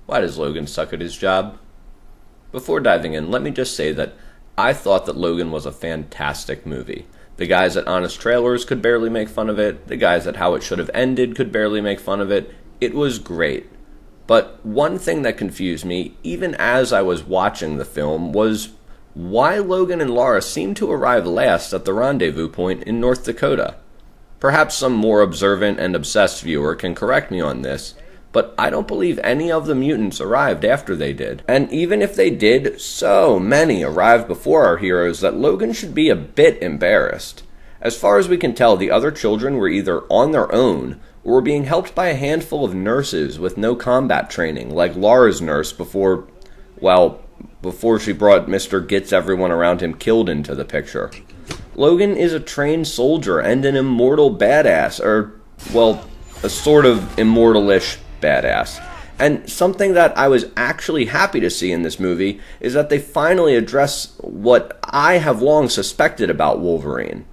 Why does Logan suck at his job? Before diving in, let me just say that I thought that Logan was a fantastic movie. The guys at Honest Trailers could barely make fun of it. The guys at How It Should Have Ended could barely make fun of it. It was great. But one thing that confused me, even as I was watching the film, was why Logan and Laura seemed to arrive last at the rendezvous point in North Dakota. Perhaps some more observant and obsessed viewer can correct me on this, but I don't believe any of the mutants arrived after they did. And even if they did, so many arrived before our heroes that Logan should be a bit embarrassed. As far as we can tell, the other children were either on their own or were being helped by a handful of nurses with no combat training, like Laura's nurse before she brought Mr. Gets Everyone Around Him Killed into the picture. Logan is a trained soldier and an immortal badass, a sort of immortalish badass. And something that I was actually happy to see in this movie is that they finally address what I have long suspected about Wolverine.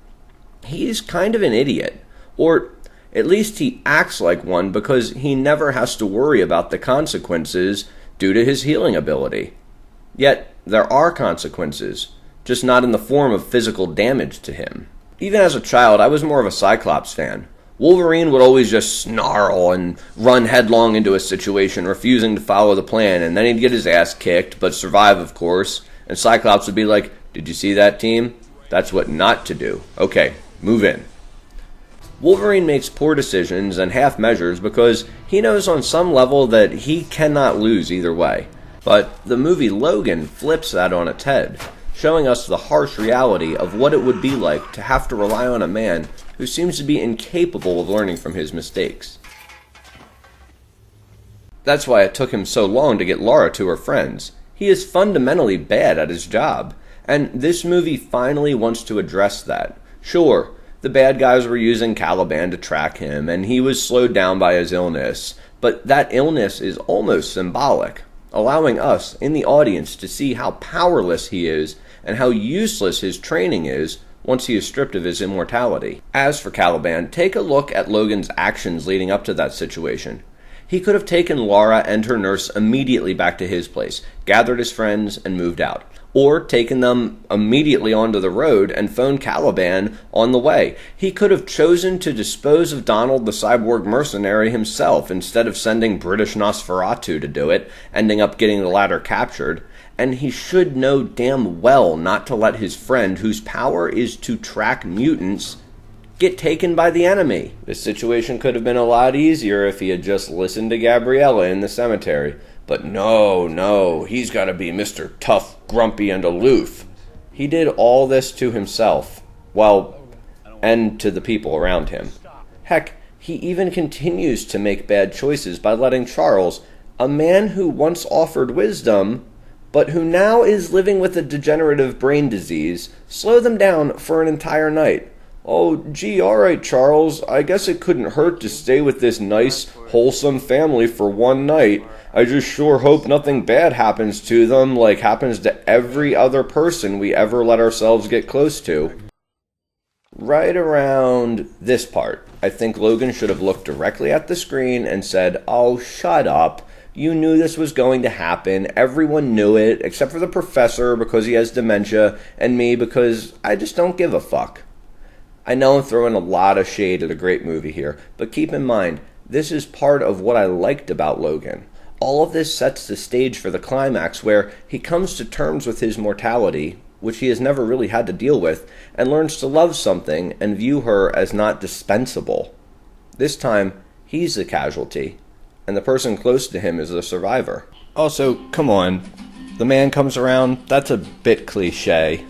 He's kind of an idiot, or at least he acts like one because he never has to worry about the consequences due to his healing ability. Yet, there are consequences, just not in the form of physical damage to him. Even as a child, I was more of a Cyclops fan. Wolverine would always just snarl and run headlong into a situation, refusing to follow the plan, and then he'd get his ass kicked, but survive, of course, and Cyclops would be like, "Did you see that, team? That's what not to do. Okay, move in." Wolverine makes poor decisions and half measures because he knows on some level that he cannot lose either way. But the movie Logan flips that on its head, showing us the harsh reality of what it would be like to have to rely on a man who seems to be incapable of learning from his mistakes. That's why it took him so long to get Laura to her friends. He is fundamentally bad at his job, and this movie finally wants to address that. Sure, the bad guys were using Caliban to track him, and he was slowed down by his illness, but that illness is almost symbolic, allowing us in the audience to see how powerless he is and how useless his training is once he is stripped of his immortality. As for Caliban, take a look at Logan's actions leading up to that situation. He could have taken Laura and her nurse immediately back to his place, gathered his friends, and moved out. Or taken them immediately onto the road and phoned Caliban on the way. He could have chosen to dispose of Donald the cyborg mercenary himself instead of sending British Nosferatu to do it, ending up getting the latter captured. And he should know damn well not to let his friend, whose power is to track mutants, get taken by the enemy. This situation could have been a lot easier if he had just listened to Gabriella in the cemetery. But no, he's got to be Mr. Tough, Grumpy, and Aloof. He did all this to himself, and to the people around him. Heck, he even continues to make bad choices by letting Charles, a man who once offered wisdom, but who now is living with a degenerative brain disease, slow them down for an entire night. "Oh, gee, alright, Charles, I guess it couldn't hurt to stay with this nice, wholesome family for one night. I just sure hope nothing bad happens to them like happens to every other person we ever let ourselves get close to." Right around this part, I think Logan should have looked directly at the screen and said, "Oh, shut up. You knew this was going to happen. Everyone knew it, except for the professor because he has dementia, and me because I just don't give a fuck." I know I'm throwing a lot of shade at a great movie here, but keep in mind, this is part of what I liked about Logan. All of this sets the stage for the climax where he comes to terms with his mortality, which he has never really had to deal with, and learns to love something and view her as not dispensable. This time, he's the casualty, and the person close to him is the survivor. Also, come on, the man comes around, that's a bit cliche.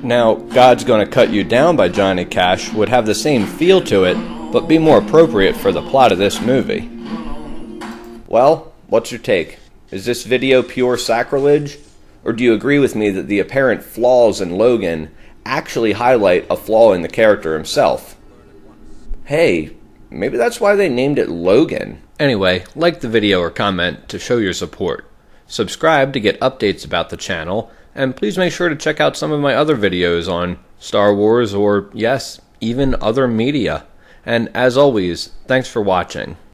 Now, God's Gonna Cut You Down by Johnny Cash would have the same feel to it, but be more appropriate for the plot of this movie. Well, what's your take? Is this video pure sacrilege? Or do you agree with me that the apparent flaws in Logan actually highlight a flaw in the character himself? Hey, maybe that's why they named it Logan. Anyway, like the video or comment to show your support. Subscribe to get updates about the channel, and please make sure to check out some of my other videos on Star Wars or, yes, even other media. And as always, thanks for watching.